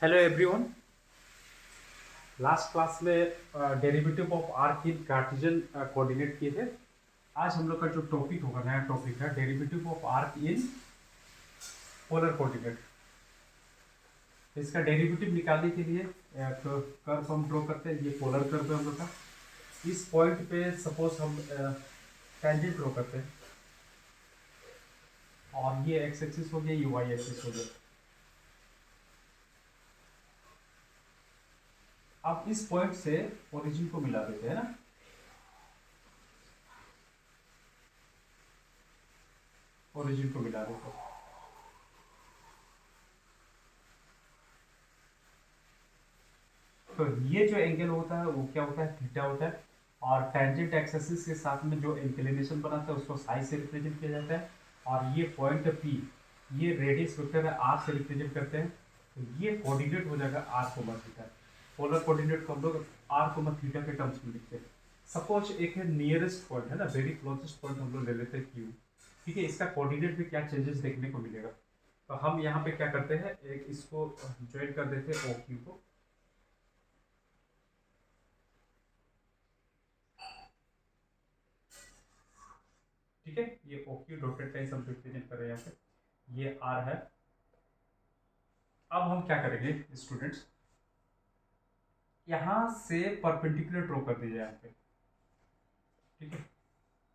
Hello everyone. Last class में derivative of arc in Cartesian coordinate किए थे। आज हम लोग का जो टॉपिक होगा, नया टॉपिक है derivative of arc in polar coordinate. इसका डेरिवेटिव निकालने के लिए तो कर्व हम ड्रॉ करते हैं। ये पोलर कर्व है हम लोग का। इस पॉइंट पे सपोज हम टेंजेंट ड्रॉ करते हैं और ये एक्स एक्सिस हो गया, ये वाई एक्सिस हो गया। अब इस पॉइंट से ओरिजिन को मिला देते हैं ना। ओरिजिन को मिला देते हैं। तो ये जो एंगल होता है वो क्या होता है, थीटा होता है। और टेंजेंट एक्सिस के साथ में जो इंक्लिनेशन बनाता है उसको साई से रिप्रेजेंट किया जाता है। और ये पॉइंट पी, ये रेडियस वेक्टर है आर से रिप्रेजेंट करते हैं। तो ये कोऑर्डिनेट हो जाएगा R comma theta. Polar coordinate को हम लोग आर कोमा थीटा के टर्म्स में लिखते हैं। सपोज एक है नियरेस्ट पॉइंट है ना, वेरी क्लोजेस्ट पॉइंट हम लोग ले लेते हैं क्यू। ठीक है, इसका कोऑर्डिनेट में क्या चेंजेस देखने को मिलेगा। तो हम यहाँ पे क्या करते हैं, एक इसको ज्वाइन कर देते हैं ओ क्यू को। ठीक है, ये ओक्यू डॉटेड लाइन हम रिप्रेजेंट कर रहे हैं यहाँ पे। ये आर है। अब हम क्या करेंगे स्टूडेंट्स, यहाँ से परपेंडिकुलर ड्रॉ कर दीजिए यहाँ पे। ठीक है,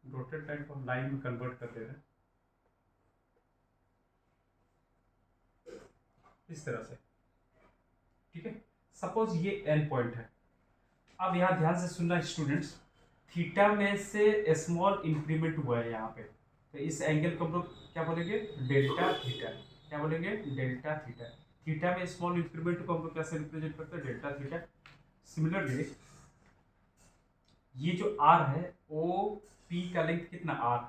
डॉटेड लाइन को हम लाइन में कन्वर्ट कर दे रहे हैं इस तरह से। ठीक है, सपोज ये एन पॉइंट है। अब यहाँ ध्यान से सुनना स्टूडेंट्स, थीटा में से स्मॉल इंक्रीमेंट हुआ है यहाँ पे। तो इस एंगल को हम लोग क्या बोलेंगे, डेल्टा थीटा। क्या बोलेंगे, डेल्टा थीटा। थीटा में स्मॉल इंक्रीमेंट को हम लोग कैसे रिप्रेजेंट करते हैं, डेल्टा थीटा। सिमिलरली ये जो आर है ओ पी का लेंथ कितना आर।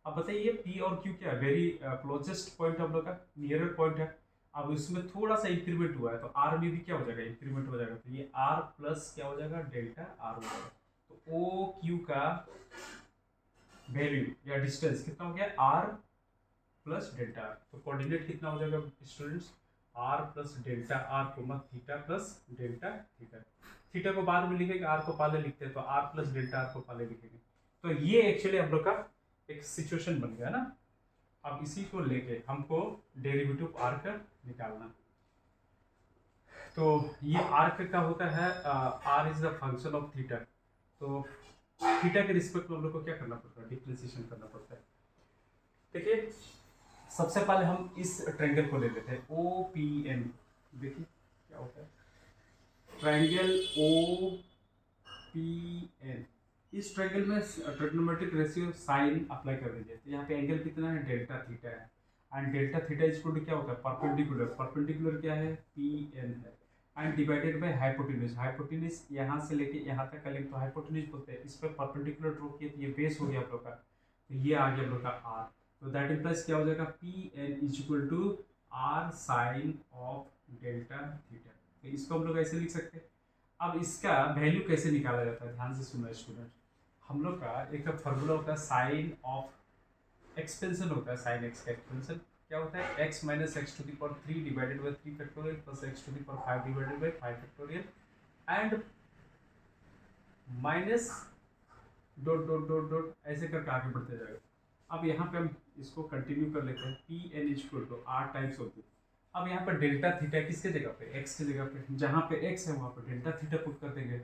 अब बताइए पी और क्यू क्या है, वेरी क्लोजेस्ट पॉइंट हम लोग का, नियरर पॉइंट है। अब इसमें थोड़ा सा इंक्रीमेंट हुआ है तो आर में भी क्या हो जाएगा, इंक्रीमेंट हो जाएगा। तो ये आर प्लस क्या हो जाएगा, डेल्टा आर हो जाएगा। तो ओ क्यू का वैल्यू या डिस्टेंस कितना हो गया, आर प्लस डेल्टा आर। तो कोऑर्डिनेट कितना हो जाएगा students, R plus delta R comma theta plus delta theta. Theta को बाद में लिखेंगे, आर को पहले लिखते हैं, तो आर प्लस डेल्टा आर को पहले लिखेंगे। तो ये एक्चुअली हम लोग का एक सिचुएशन बन गया ना। अब इसी को लेके हमको डेरिवेटिव आर का निकालना। तो ये आर्क का होता है, R is the function of theta. तो थीटा के रिस्पेक्ट में हम लोग को क्या करना पड़ता है, डिफरेंशिएशन करना पड़ता है। देखिए, सबसे पहले हम इस ट्रायंगल को ले लेते हैं ओ पी एन। देखिए क्या होता है, ट्रायंगल ओ पी एन। इस ट्रायंगल में ट्रिग्नोमेट्रिक रेशियो साइन अप्लाई कर दीजिए। तो यहाँ पे एंगल कितना है, डेल्टा थीटा है। And delta theta is equal to क्या होता है, परपेंडिकुलर। परपेंडिकुलर क्या है, पी एन है। And divided by hypotenuse. Hypotenuse यहाँ से लेके यहाँ तक का लेंथ तो हाइपोटेन्यूज बोलते हैं। इस पर परपेंडिकुलर ड्रॉ किए तो ये बेस हो गया आप लोग का। तो ये आ गया आप लोग का आर। तो दैट इंप्लाइज क्या हो जाएगा, P N is equal to R sine of delta theta. तो इसको हम लोग ऐसे लिख सकते हैं। अब इसका वैल्यू कैसे निकाला जाता है, ध्यान से सुनो स्टूडेंट। हम लोग का एक फॉर्मूला होता है साइन ऑफ एक्सपेंशन होता है, साइन एक्स का एक्सपेंशन क्या होता है, X minus X to the power 3 divided by 3 factorial plus X to the power 5 divided by 5 factorial and minus dot dot dot dot ऐसे करके आगे बढ़ते जाएगा। अब यहाँ पे हम इसको कंटिन्यू कर लेते हैं, P N is equal to R times होती है। अब यहाँ पर डेल्टा थीटा किसके जगह पे, एक्स की जगह पे। जहाँ पे एक्स है वहाँ पे डेल्टा थीटा पुट कर देंगे।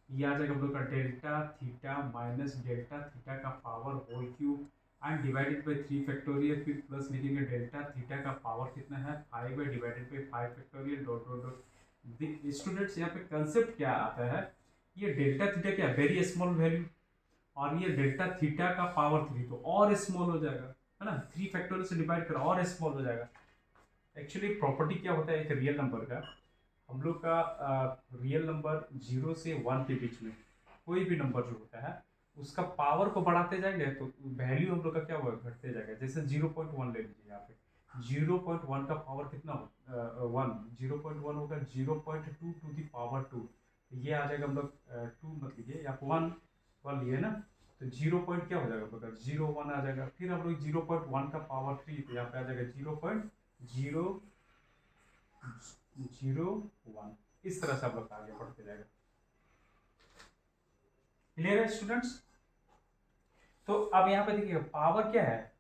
ये आ जाएगा हम लोग का delta theta minus delta theta का power whole cube and divided by 3 factorial. फिर प्लस लिखेंगे डेल्टा थीटा का पावर कितना है 5 है divided by 5 factorial dot dot dot. Students यहाँ पे कंसेप्ट क्या आता है, ये डेल्टा थीटा क्या, वेरी स्मॉल वैल्यू। और ये डेल्टा थीटा का पावर 3 तो और स्मॉल हो जाएगा, है ना। 3 फैक्टोरियल से डिवाइड करो और स्मॉल हो जाएगा। एक्चुअली प्रॉपर्टी क्या होता है एक रियल नंबर का, हम लोग का रियल नंबर 0 से 1 के बीच में कोई भी नंबर जो होता है उसका पावर को बढ़ाते जाएंगे तो वैल्यू हम लोग का क्या होगा, घटते जाएगा। जैसे 0.1 ले लीजिए यहाँ पे। 0.1 का पावर कितना हो, 1। 0.1 होगा 0.2 टू दी पावर 2। ये आ जाएगा हम लोग 2 मत लीजिए, यहाँ 1 1 लिए ना। तो 0 पॉइंट क्या हो जाएगा, मतलब 0 1 आ जाएगा। फिर हम लोग 0.1 का पावर 3 तो यहाँ पे आ जाएगा 0.0 0 1, इस तरह से आप लोग आगे बढ़ते जाएगा। क्लियर है स्टूडेंट्स? तो अब यहाँ पे देखिए पावर क्या है,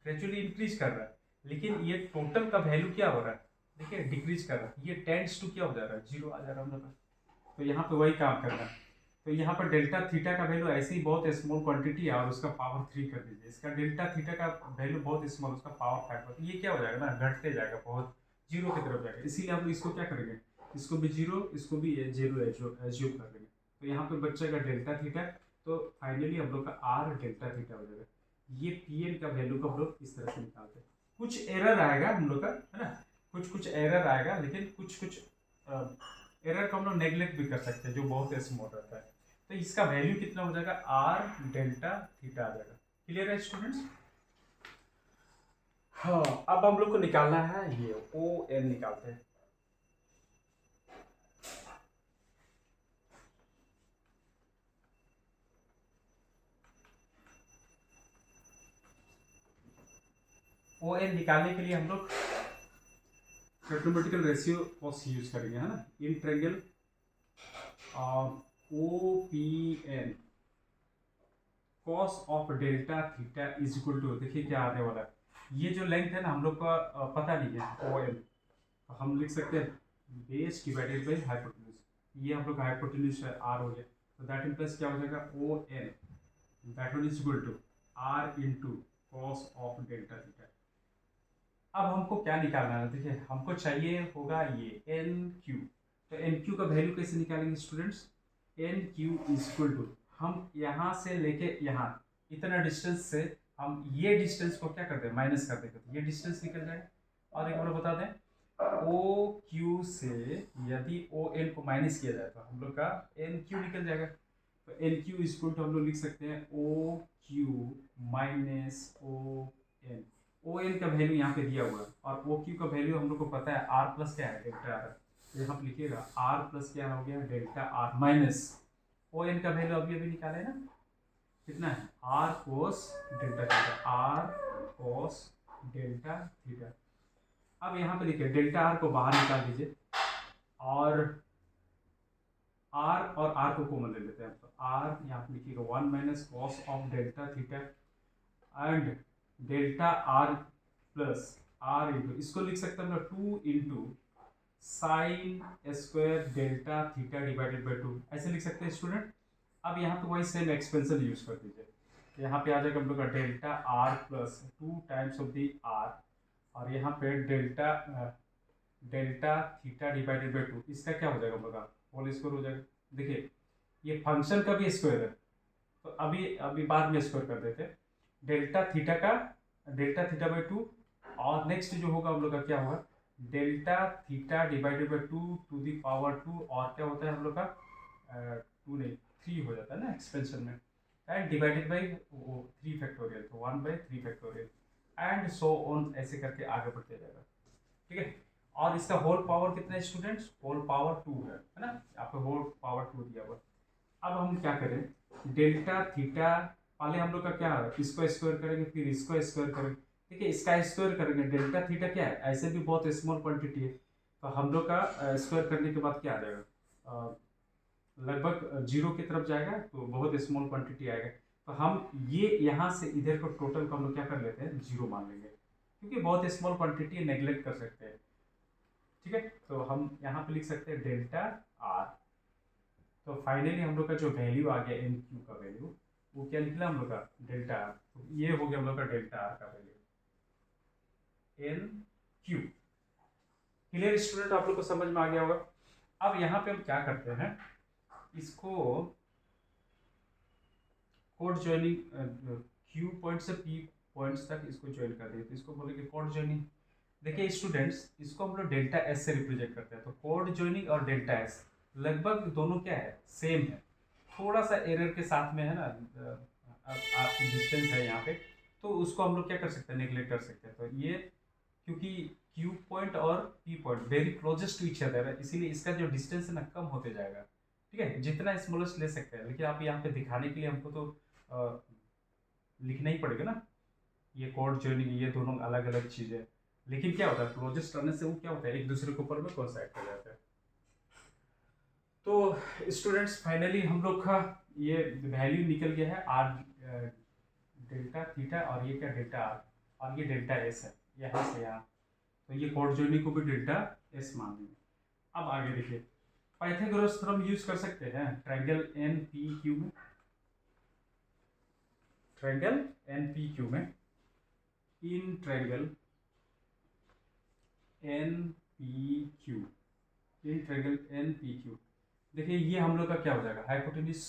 ग्रेजुअली इंक्रीज कर रहा है, लेकिन ये टोटल का वैल्यू क्या हो रहा है, देखिए डिक्रीज कर रहा है, ये टेंड्स टू क्या हो जा रहा है, जीरो आ जा रहा है हम लोग का। तो यहाँ पे वही काम कर रहा है। तो यहाँ पर डेल्टा थीटा का वैल्यू ऐसे ही बहुत स्मॉल क्वांटिटी है और उसका पावर 3 कर दीजिए, इसका डेल्टा थीटा का वैल्यू बहुत स्मॉल, उसका पावर 5, तो ये क्या हो जाएगा ना, घटते जाएगा, बहुत जीरो की तरफ जाएगा। इसीलिए हम इसको क्या करेंगे, इसको भी जीरो, इसको भी जीरो एज्यूम कर लेंगे। तो यहाँ पे बचेगा डेल्टा थीटा, तो फाइनली हम लोग का आर डेल्टा थीटा हो जाएगा। ये पी एन का वैल्यू को हम लोग इस तरह से निकालते हैं। कुछ एरर आएगा हम लोग का, है ना, कुछ एरर आएगा, लेकिन कुछ एरर को हम लोग नेग्लेक्ट भी कर सकते हैं जो बहुत स्मॉल रहता है। तो इसका वैल्यू कितना हो जाएगा, आर डेल्टा थीटा आ जाएगा। क्लियर है स्टूडेंट्स? हाँ, अब हम लोग को निकालना है ये ओ एन निकालते हैं। ओ एन निकालने के लिए हम लोग ट्रिग्नोमेट्रिकल रेशियो कॉस यूज करेंगे, है ना, in triangle O P N cos of delta theta is equal to, देखिए क्या आने वाला है, ये जो लेंथ है ना हम लोग का पता नहीं है ओ एन, तो हम लिख सकते हैं बेस डिवाइडेड बाई हाइपोटेन्यूज, ये हम लोग का हाइपोटेन्यूज आर हो गया, तो दैट इम्प्लाइज क्या हो जाएगा O N that one is equal to R into cos of delta theta. अब हमको क्या निकालना है, देखिए हमको चाहिए होगा ये एन क्यू, तो एन क्यू का वैल्यू कैसे निकालेंगे students, N Q is equal to, हम यहाँ से लेके यहाँ इतना डिस्टेंस से हम ये डिस्टेंस को क्या करते हैं, माइनस कर देंगे, तो ये डिस्टेंस निकल जाएगा। और एक बार बता दें, ओ क्यू से यदि ओ एन को माइनस किया जाए तो हम लोग का एन क्यू निकल जाएगा। तो N Q is equal to हम लोग लिख सकते हैं O Q minus O N. O N का वैल्यू यहाँ पे दिया हुआ है और ओ क्यू का वैल्यू हम लोग को पता है आर प्लस क्या है, डेल्टा आर। तो यहाँ पे लिखिएगा आर प्लस क्या हो गया, delta R minus O N का वैल्यू अभी अभी निकाले ना, कितना है, R cos delta theta, R cos delta theta. अब यहाँ पे देखिए डेल्टा आर को बाहर निकाल दीजिए और आर और आर को कॉमन ले लेते हैं, तो आर यहाँ पे लिखिएगा 1 minus cos of delta theta and delta R plus R into, इसको लिख सकते हैं हम लोग 2 into sine square delta theta divided by 2, ऐसे लिख सकते हैं स्टूडेंट। अब यहाँ पे वही सेम एक्सपेंशन यूज कर दीजिए, यहाँ पे आ जाएगा हम लोग का delta R plus 2 times of the R और यहाँ पे डेल्टा थीटा डिवाइडेड बाई 2, इसका क्या हो जाएगा हम लोग का होल स्क्वायर हो जाएगा। देखिए ये फंक्शन का भी स्क्वायर है, तो अभी अभी बाद में स्क्वायर कर देते हैं, डेल्टा थीटा का डेल्टा थीटा बाई 2 और नेक्स्ट जो होगा हम लोग का क्या होगा, delta theta divided by 2 to the power 2 और क्या होता है हम लोग का 2 नहीं 3 हो जाता है ना एक्सपेंशन में, एंड डिवाइडेड बाई 3 फैक्टोरियल, तो 1/3 फैक्टोरियल एंड सो ऑन, ऐसे करके आगे बढ़ते जाएगा। ठीक है, और इसका होल पावर कितना है स्टूडेंट्स, होल पावर 2 है ना, यहाँ पे होल पावर 2 दिया हुआ। अब हम क्या करें, डेल्टा थीटा पहले हम लोग का क्या है, इसको स्क्वायर करेंगे फिर इसको स्क्वायर करेंगे, ठीक है, इसका स्क्वायर करेंगे, डेल्टा थीटा क्या है, ऐसे भी बहुत स्मॉल क्वांटिटी है, तो हम लोग का स्क्वायर करने के बाद क्या आ जाएगा, लगभग जीरो की तरफ जाएगा, तो बहुत स्मॉल क्वांटिटी आएगा। तो हम ये यहाँ से इधर को टोटल को हम लोग क्या कर लेते हैं, जीरो मान लेंगे, क्योंकि बहुत स्मॉल क्वांटिटी नेग्लेक्ट कर सकते हैं। ठीक है, तो हम यहाँ पे लिख सकते हैं डेल्टा आर। तो फाइनली हम लोग का जो वैल्यू आ गया एन क्यू का वैल्यू, वो क्या निकला हम लोग का, डेल्टा आर, तो ये हो गया हम लोग का डेल्टा आर का value N Q. Clear student, आप लोग को समझ में आ गया होगा। अब यहाँ पे हम क्या करते हैं, इसको कोड ज्वाइनिंग क्यू पॉइंट से पी पॉइंट्स तक इसको ज्वाइन कर दिए, तो इसको बोलेंगे कोड ज्वाइनिंग। देखिए स्टूडेंट्स, इसको हम लोग डेल्टा एस से रिप्रेजेंट करते हैं, तो कोड ज्वाइनिंग और डेल्टा एस लगभग दोनों क्या है, सेम है, थोड़ा सा एरर के साथ में है ना, आपकी डिस्टेंस है यहाँ पे, तो उसको हम लोग क्या कर सकते हैं, नेग्लेक्ट कर सकते हैं। तो ये क्योंकि क्यू पॉइंट और P point very closest to each other है, इसीलिए इसका जो डिस्टेंस है ना कम होते जाएगा। ठीक है, जितना स्मॉलेस्ट ले सकते हैं, लेकिन आप यहाँ पे दिखाने के लिए हमको तो लिखना ही पड़ेगा ना, ये कोड ज्वाइनिंग, ये दोनों अलग अलग चीज़ें, लेकिन क्या होता है क्लोजेस्ट रहने से वो क्या होता है एक दूसरे के ऊपर में कोइंसाइड कर जाते हैं। तो स्टूडेंट्स फाइनली हम लोग का ये वैल्यू निकल गया है आर डेल्टा थीटा, और ये क्या डेल्टा आर, और ये डेल्टा एस है यहाँ से यहाँ। तो ये कॉर्ड जॉइनिंग को भी डेल्टा एस मान लेंगे। अब आगे देखिए, पाइथागोरस थ्योरम यूज कर सकते हैं ट्रायंगल एन पी क्यू में, ट्रायंगल एन पी क्यू में, in triangle N P Q, in triangle N P Q. देखिए ये हम लोग का क्या हो जाएगा हाइपोटेन्यूज,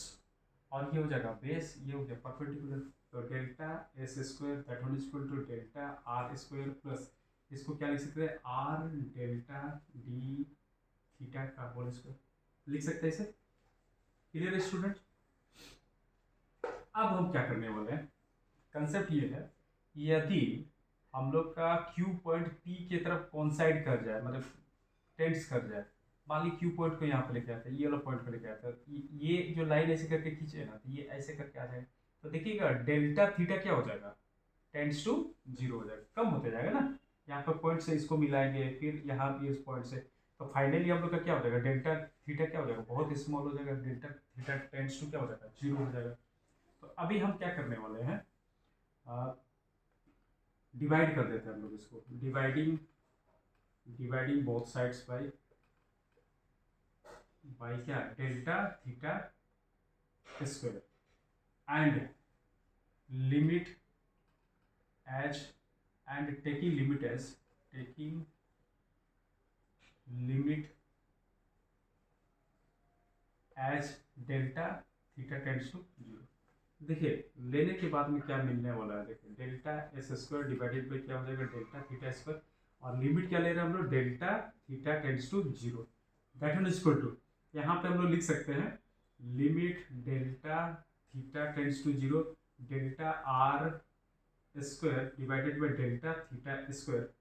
और ये हो जाएगा बेस, ये हो गया परपेंडिकुलर। तो delta S square that one is equal to delta R square plus, इसको क्या लिख सकते हैं आर डेल्टा डी थीटा का होल स्क्वायर लिख सकते हैं इसे। क्लियर है स्टूडेंट? अब हम क्या करने वाले हैं, कंसेप्ट ये है यदि हम लोग का क्यू पॉइंट पी की तरफ कॉन्साइड कर जाए, मतलब टेंड्स कर जाए, मान ली क्यू पॉइंट को यहाँ पे लेके आते हैं, ये वाला पॉइंट को लेके आते हैं, ये जो लाइन ऐसे करके खींचे ना, तो ये ऐसे करके आ जाएगा। तो देखिएगा डेल्टा थीटा क्या हो जाएगा टेंड्स टू जीरो हो जाएगा, कम होते जाएगा ना। यहाँ पर पॉइंट से इसको मिलाएंगे, फिर यहाँ भी इस पॉइंट से, तो फाइनली हम लोग का क्या हो जाएगा डेल्टा थीटा क्या हो जाएगा बहुत स्मॉल हो जाएगा, डेल्टा थीटा टेंड्स टू क्या हो जाएगा जीरो हो जाएगा। तो अभी हम क्या करने वाले हैं, डिवाइड कर देते हैं हम लोग इसको, डिवाइडिंग बोथ साइड्स बाई क्या delta theta square and limit as and taking limit as delta theta tends to zero. देखिए लेने के बाद में क्या मिलने वाला है, देखिए delta S square divided by क्या हो जाएगा डेल्टा थीटा स्क्वायर, और लिमिट क्या ले रहे हैं हम लोग delta theta tends to zero, that one is equal to, यहाँ पे हम लोग लिख सकते हैं limit delta theta tends to zero delta R square divided by delta theta square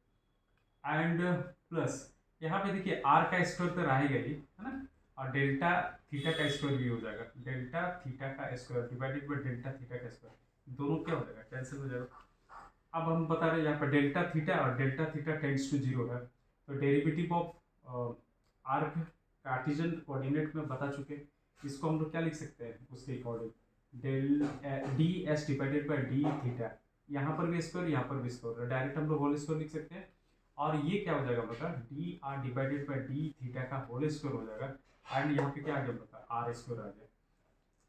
and plus, यहाँ पे देखिए आर का स्क्वायर तो रहेगा ही है ना, और डेल्टा थीटा का स्क्वायर भी हो जाएगा, डेल्टा थीटा का square divided by delta theta का स्क्वायर, दोनों क्या हो जाएगा कैंसिल हो जाएगा। अब हम बता रहे हैं यहाँ पर डेल्टा थीटा और delta theta tends to zero है, तो derivative of arc cartesian coordinate में बता चुके, इसको हम लोग क्या लिख सकते हैं उसके according del D S divided by D theta, यहाँ पर भी स्क्वायर यहाँ पर भी स्क्वायर, डायरेक्ट हम लोग होल स्क्वायर लिख सकते हैं, और ये क्या हो जाएगा मतलब D R divided by D theta का होल स्क्वायर हो जाएगा, एंड यहाँ पे क्या आ गया मतलब आर स्क्वायर आ गया।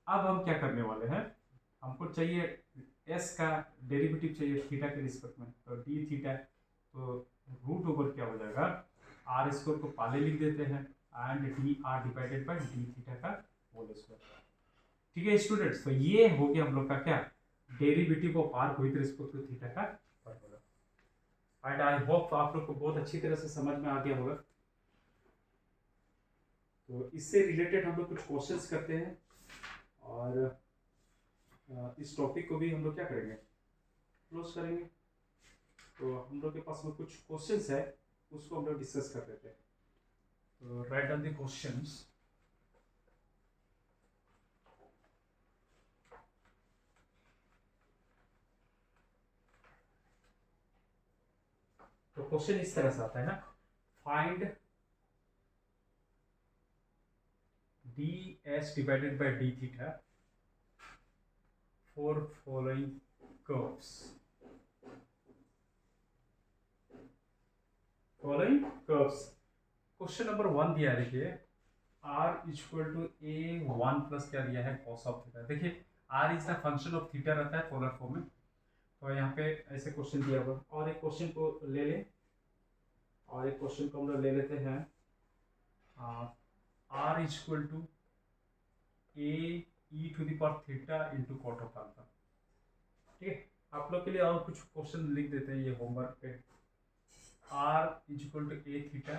अब हम क्या करने वाले हैं, हमको चाहिए एस का डेरिवेटिव चाहिए थीटा के रिस्पेक्ट में, तो डी थीटा, तो रूट ओवर क्या हो जाएगा आर स्क्वायर को पहले लिख देते हैं and D R divided by D theta का होल स्क्वायर। ठीक है स्टूडेंट्स, तो ये हो गया हम लोग का क्या derivative of R with respect to theta का फॉर्मूला, एंड आई होप आप लोग को बहुत अच्छी तरह से समझ में आ गया होगा। तो इससे रिलेटेड हम लोग कुछ क्वेश्चंस करते हैं, और इस टॉपिक को भी हम लोग क्या करेंगे क्लोज करेंगे। तो हम लोग के पास में कुछ क्वेश्चंस है, उसको हम लोग डिस्कस कर लेते हैं। तो राइट डाउन द क्वेश्चंस। तो क्वेश्चन इस तरह से आता है ना, find D S divided by D theta for following curves, question number 1 दिया है, देखिए r equal to A one plus क्या दिया है कॉस ऑफ थीटा। देखिए r is the function of theta रहता है पोलर फॉर्म में, तो यहाँ पे ऐसे क्वेश्चन दिया हुआ, और एक क्वेश्चन को ले लें, और एक क्वेश्चन को हम लोग ले लेते हैं r equal to A E to the power theta into cot of alpha. ठीक है, आप लोग के लिए और कुछ क्वेश्चन लिख देते हैं ये होमवर्क पे, r equal to A theta,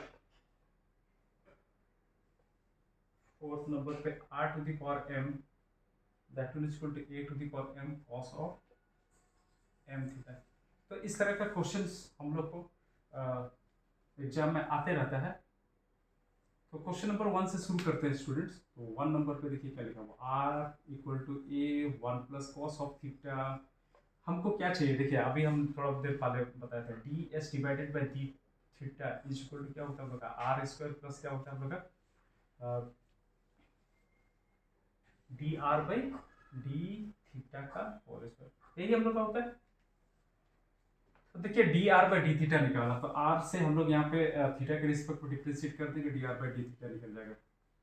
fourth number पे r to the power m that is equal to a to the power m cos of m theta. तो इस तरह का क्वेश्चंस हम लोग को एग्जाम में आते रहता है। तो क्वेश्चन नंबर 1 से शुरू करते हैं स्टूडेंट्स। तो 1 नंबर पे देखिए क्या लिखा हुआ, r equal to a 1 plus cos of theta हमको क्या चाहिए, देखिए अभी हम थोड़ा देर पहले बताए थे, D S divided by D theta is equal to क्या होता है हम लोग का आर स्क्वायर प्लस क्या होता है हम लोग का D R by D theta का होल स्क्वायर, यही हम लोग का होता है। तो देखिए D R by D theta निकाला, तो आर से हम लोग यहाँ पे थीटा के रिस्पेक्ट में डिफ्रेंशिएट कर देंगे, D R by D theta निकल जाएगा।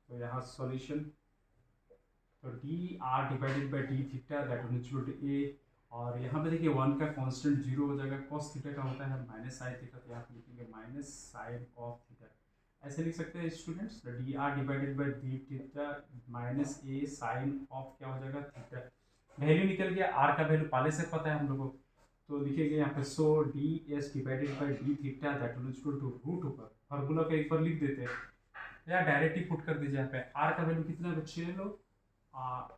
तो यहाँ सॉल्यूशन, तो D R divided by D theta that will equal to A, और यहाँ पे देखिए वन का कांस्टेंट जीरो हो जाएगा, cos थीटा का होता है माइनस साइन थीटा, तो यहाँ पे लिखेंगे माइनस साइन ऑफ थीटा, ऐसे लिख सकते हैं students. D R divided by D theta minus A sine of क्या हो जाएगा थीटा, वैल्यू निकल गया, आर का वैल्यू पहले से पता है हम लोगों को, तो लिखेंगे यहाँ पे so D S divided by D theta that will equal to root ऊपर फार्मूला का एक बार लिख देते हैं, या डायरेक्ट ही पुट कर दीजिए यहाँ पे। आर का वैल्यू कितना बच्चे लोग,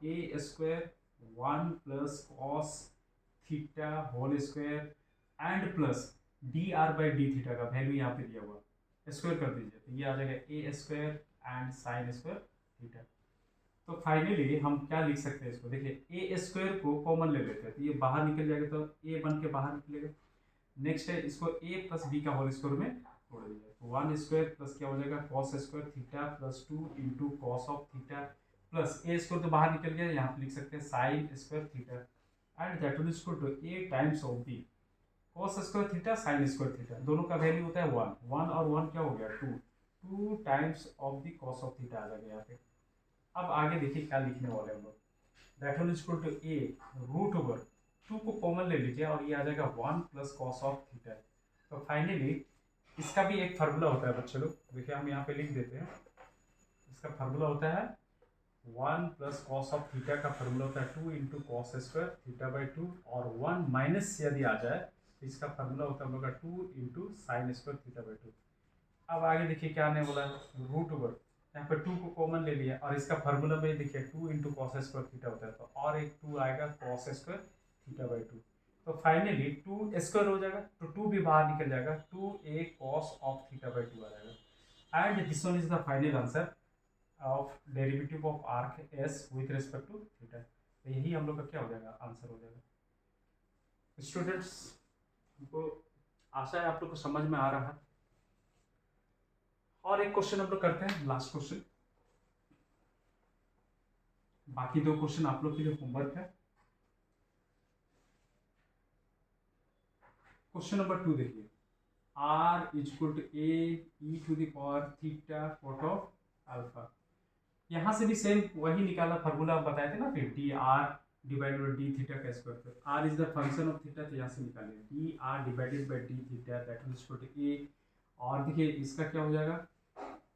A square one plus cos theta whole square and plus D R by D theta का वैल्यू यहाँ पे दिया हुआ, स्क्वायर कर दीजिए तो ये आ जाएगा A square and sine square theta. तो फाइनली हम क्या लिख सकते हैं इसको, देखिए ए स्क्वायर को कॉमन ले लेते हैं तो ये बाहर निकल जाएगा, तो ए बन के बाहर निकलेगा। नेक्स्ट है इसको ए प्लस बी का होल स्क्वायर में तोड़ दीजिए, तो वन स्क्वायर प्लस क्या हो जाएगा cos square theta plus two into cos of theta plus A square तो बाहर निकल गया, यहाँ पे लिख सकते हैं sine square theta and that will equal to A times of B cos square theta sine square theta, दोनों का वैल्यू होता है वन, वन और वन क्या हो गया two, two times of the cos of theta आ जाएगा यहाँ पे। अब आगे देखिए क्या लिखने वाले हैं हम लोग, that will equal to A root over two को कॉमन ले लीजिए और ये आ जाएगा one plus cos of theta. तो फाइनली इसका भी एक फार्मूला होता है बच्चे लोग, देखिए हम यहाँ पे लिख देते हैं, इसका फार्मूला होता है one plus cos of theta का फार्मूला होता है to into cos square theta by to, और वन माइनस यदि आ जाए तो इसका फार्मूला होता है हम लोग का two into sine square theta by to. अब आगे देखिए क्या आने वाला है रूट ओवर, यहाँ पे टू को कॉमन ले लिया और इसका फार्मूला में देखिए two into cos square theta होता है, तो और एक टू आएगा cos square theta by two, तो फाइनली टू स्क्वायर हो जाएगा तो टू भी बाहर निकल जाएगा, two A cos of theta by two आ जाएगा and this one is the final answer of derivative of arc S with respect to theta. तो यही हम लोग का क्या हो जाएगा आंसर हो जाएगा। स्टूडेंट्स हमको आशा है आप लोग को समझ में आ रहा है, और एक क्वेश्चन हम लोग करते हैं लास्ट क्वेश्चन, बाकी दो क्वेश्चन आप लोग के लिए होमवर्क है। क्वेश्चन नंबर टू देखिए, R is equal to A E to the power theta cot of alpha, यहाँ से भी सेम वही निकाला फार्मूला बताए थे ना, फिर D R divided by D theta का स्क्वायर, तो R is the function of theta, तो यहाँ से निकालिए D R divided by D theta that is equal to A, और देखिए इसका क्या हो जाएगा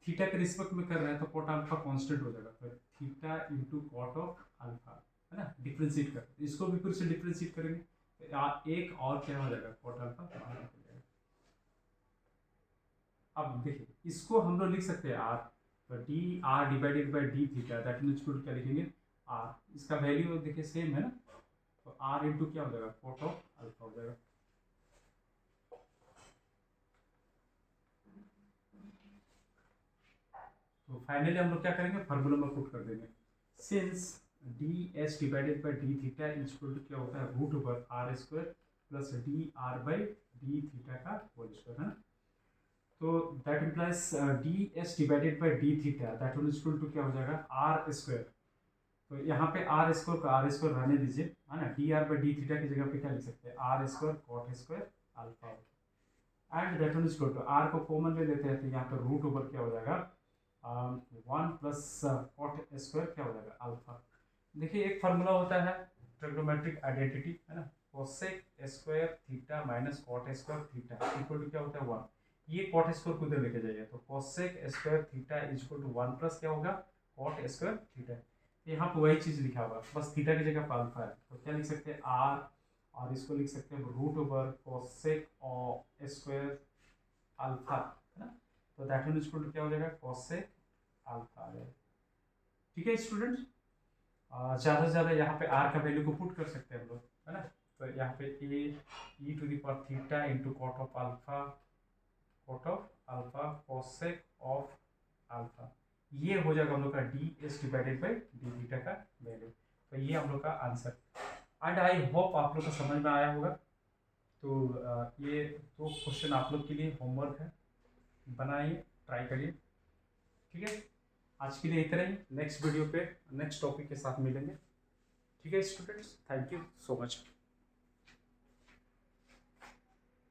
थीटा के रिस्पेक्ट में कर रहे हैं तो कॉट अल्फा कांस्टेंट हो जाएगा, तो theta into cot of alpha है ना, डिफ्रेंशिएट कर, इसको भी फिर से डिफ्रेंशिएट करेंगे तो एक और क्या हो जाएगा कॉट अल्फा बाहर निकल जाएगा। अब देखिए इसको हम लोग लिख सकते हैं आर, तो D R divided by D theta that means क्या लिखेंगे आर, इसका वैल्यू देखिए सेम है ना, तो आर इंटू क्या हो जाएगा कॉट ऑफ अल्फा हो जाएगा। तो फाइनली हम लोग क्या करेंगे फार्मूला में पुट कर देंगे, since D S divided by D theta is equal to क्या होता है root over R square plus D R by D theta का होल स्क्वायर है ना, तो that implies D S divided by D theta that will equal to क्या हो जाएगा आर स्क्वायर, तो यहाँ पे आर स्क्वायर का आर स्क्वायर रहने दीजिए है ना, D R by D theta की जगह पे क्या लिख सकते हैं R square cot square alpha, and that will equal to R को कॉमन ले लेते हैं तो यहाँ पे रूट ओवर क्या हो जाएगा वन प्लस कॉट स्क्वायर क्या हो जाएगा अल्फा। देखिए एक फार्मूला होता है ट्रिग्नोमेट्रिक आइडेंटिटी है ना, cosec square theta minus cot square theta equal to क्या होता है वन, ये कॉट स्क्वायर को इधर लेके जाइए तो cosec square theta is equal to one plus क्या होगा कॉट स्क्वायर थीटा, यहाँ पे वही चीज लिखा हुआ बस थीटा की जगह पर अल्फा है, तो क्या लिख सकते हैं आर, और इसको लिख सकते हैं रूट ओवर कोसेक और स्क्वायर अल्फा है ना, तो दैट विल इक्वल टू क्या हो जाएगा कोसेक अल्फा आ जाएगा। ठीक है स्टूडेंट्स, ज़्यादा से ज़्यादा यहाँ पे आर का वैल्यू को पुट कर सकते हैं हम लोग है ना, तो यहाँ पे A E to the power theta into cot of alpha cosec of alpha, ये हो जाएगा हम लोग का D S divided by D theta का वैल्यू, तो ये हम लोग का आंसर एंड आई होप आप लोग को समझ में आया होगा। तो ये दो क्वेश्चन आप लोग के लिए होमवर्क है, बनाइए, ट्राई करिए। ठीक है, आज के लिए इतना ही। नेक्स्ट वीडियो पे नेक्स्ट टॉपिक के साथ मिलेंगे। ठीक है students, thank you so much.